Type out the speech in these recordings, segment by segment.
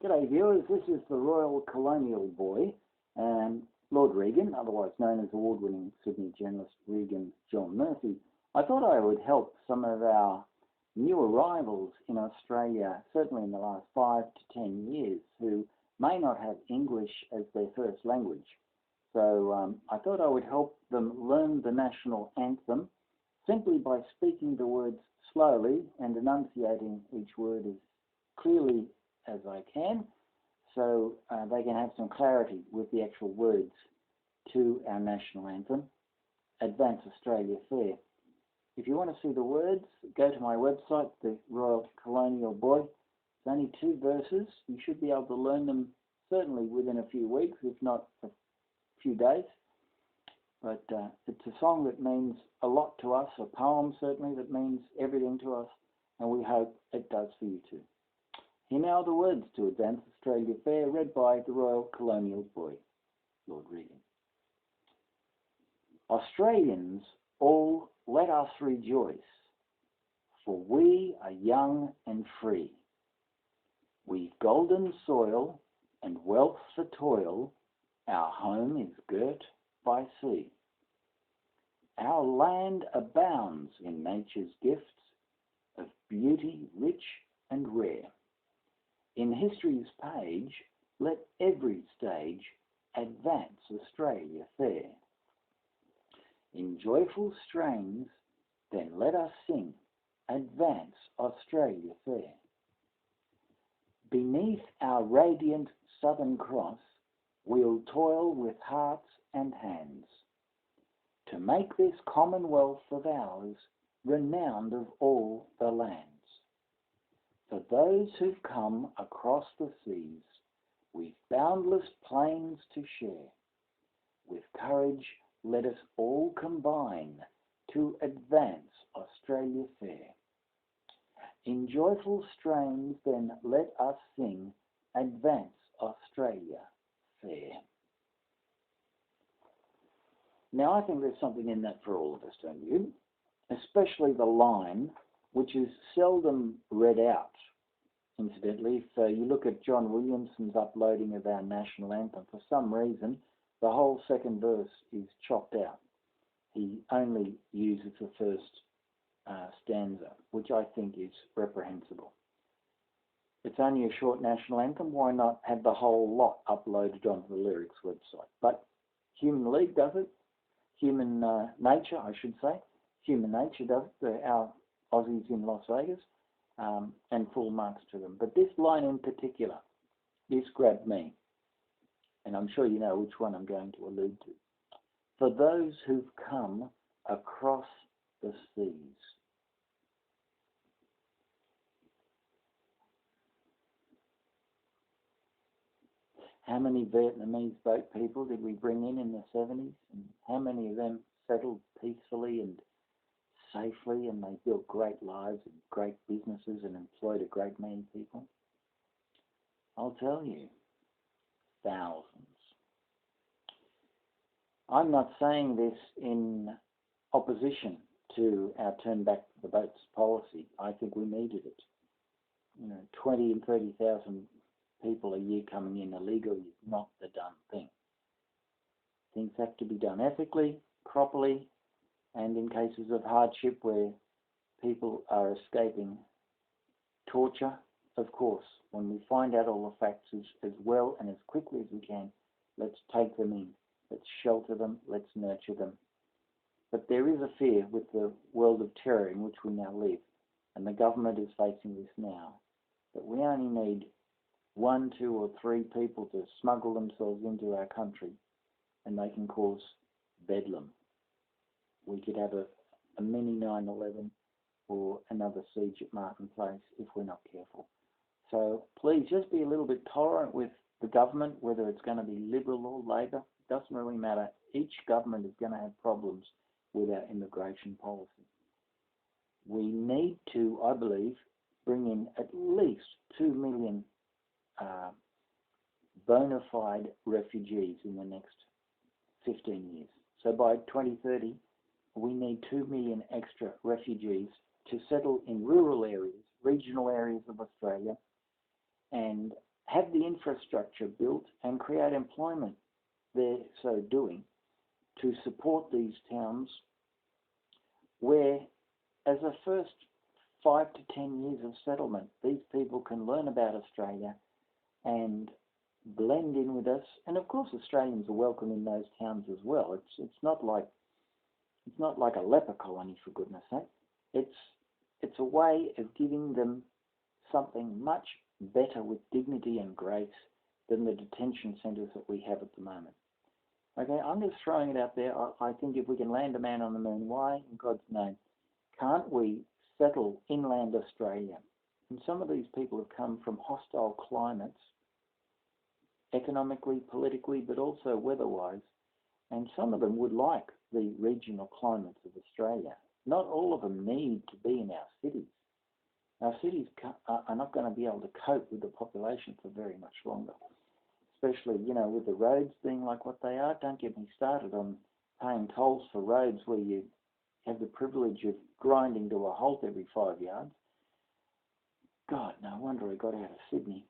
G'day viewers, this is the Royal Colonial Boy and Lord Reagan, otherwise known as award-winning Sydney journalist Reagan John Murphy. I thought I would help some of our new arrivals in Australia, certainly in the last 5 to 10 years, who may not have English as their first language. So I thought I would help them learn the national anthem simply by speaking the words slowly and enunciating each word as clearly as I can, so they can have some clarity with the actual words to our national anthem, Advance Australia Fair. If you want to see the words, go to my website, the Royal Colonial Boy. It's only 2 verses. You should be able to learn them certainly within a few weeks, if not a few days. But it's a song that means a lot to us, a poem certainly that means everything to us, and we hope it does for you too. Here now are the words to Advance Australia Fair, read by the Royal Colonial Boy, Lord Reagan. Australians, all let us rejoice, for we are young and free. We've golden soil and wealth for toil, our home is girt by sea. Our land abounds in nature's gifts of beauty rich and rare. In history's page, let every stage advance Australia fair. In joyful strains, then let us sing, Advance Australia fair. Beneath our radiant Southern Cross, we'll toil with hearts and hands, to make this commonwealth of ours renowned of all the lands. For those who've come across the seas, we've boundless plains to share. With courage, let us all combine to advance Australia fair. In joyful strains, then let us sing, Advance Australia fair. Now, I think there's something in that for all of us, don't you? Especially the line, which is seldom read out. Incidentally, if you look at John Williamson's uploading of our national anthem, for some reason, the whole second verse is chopped out. He only uses the first stanza, which I think is reprehensible. It's only a short national anthem. Why not have the whole lot uploaded onto the lyrics website? But Human League does it. Human Nature, I should say. Human Nature does it. Our Aussies in Las Vegas, and full marks to them. But this line in particular, this grabbed me, and I'm sure you know which one I'm going to allude to. For those who've come across the seas. How many Vietnamese boat people did we bring in the 70s? And how many of them settled peacefully and safely, and they built great lives and great businesses and employed a great many people? I'll tell you, thousands. I'm not saying this in opposition to our turn back the boats policy. I think we needed it. 20 and 30,000 people a year coming in illegally is not the done thing. Things have to be done ethically, properly, and in cases of hardship where people are escaping torture, of course, when we find out all the facts as well and as quickly as we can, let's take them in, let's shelter them, let's nurture them. But there is a fear with the world of terror in which we now live, and the government is facing this now, that we only need 1, 2 or 3 people to smuggle themselves into our country and they can cause bedlam. We could have a mini 9/11 or another siege at Martin Place if we're not careful. So please just be a little bit tolerant with the government, whether it's going to be Liberal or Labor. It doesn't really matter. Each government is going to have problems with our immigration policy. We need to, I believe, bring in at least 2 million bona fide refugees in the next 15 years. So by 2030, we need 2 million extra refugees to settle in rural areas, regional areas of Australia, and have the infrastructure built and create employment there, so doing, to support these towns where, as a first 5 to 10 years of settlement, these people can learn about Australia and blend in with us. And of course, Australians are welcome in those towns as well. It's not like a leper colony, for goodness sake. It's a way of giving them something much better with dignity and grace than the detention centres that we have at the moment. Okay, I'm just throwing it out there. I think if we can land a man on the moon, why, in God's name, can't we settle inland Australia? And some of these people have come from hostile climates, economically, politically, but also weather-wise, and some of them would like the regional climates of Australia. Not all of them need to be in our cities. Our cities are not going to be able to cope with the population for very much longer, especially, with the roads being like what they are. Don't get me started on paying tolls for roads where you have the privilege of grinding to a halt every 5 yards. God, no wonder I got out of Sydney.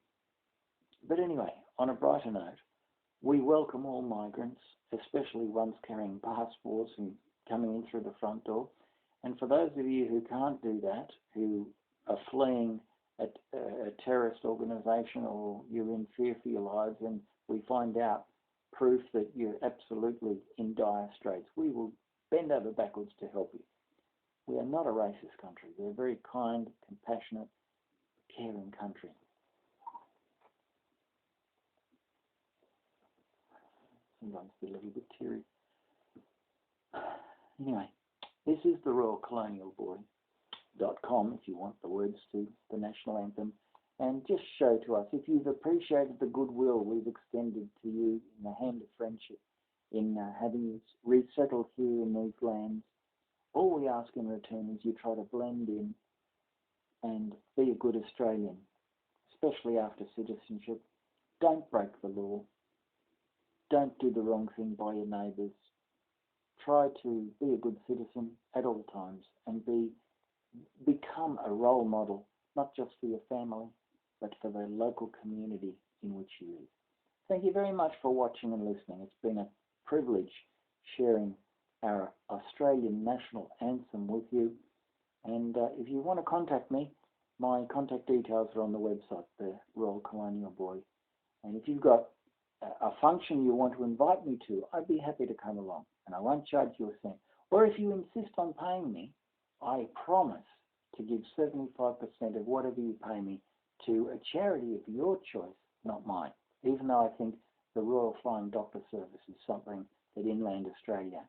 But anyway, on a brighter note, we welcome all migrants, especially ones carrying passports and coming in through the front door. And for those of you who can't do that, who are fleeing a terrorist organisation, or you're in fear for your lives, and we find out proof that you're absolutely in dire straits, we will bend over backwards to help you. We are not a racist country. We're a very kind, compassionate, caring country. Sometimes a little bit teary. Anyway, this is the Royal Colonial Boy.com if you want the words to the national anthem, and just show to us if you've appreciated the goodwill we've extended to you in the hand of friendship in having you resettled here in these lands. All we ask in return is you try to blend in and be a good Australian, especially after citizenship. Don't break the law. Don't do the wrong thing by your neighbours. Try to be a good citizen at all times and become a role model, not just for your family, but for the local community in which you live. Thank you very much for watching and listening. It's been a privilege sharing our Australian national anthem with you. And if you want to contact me, my contact details are on the website, the Royal Colonial Boy. And if you've got a function you want to invite me to, I'd be happy to come along, and I won't charge you a cent. Or if you insist on paying me, I promise to give 75% of whatever you pay me to a charity of your choice, not mine, even though I think the Royal Flying Doctor Service is something that inland Australia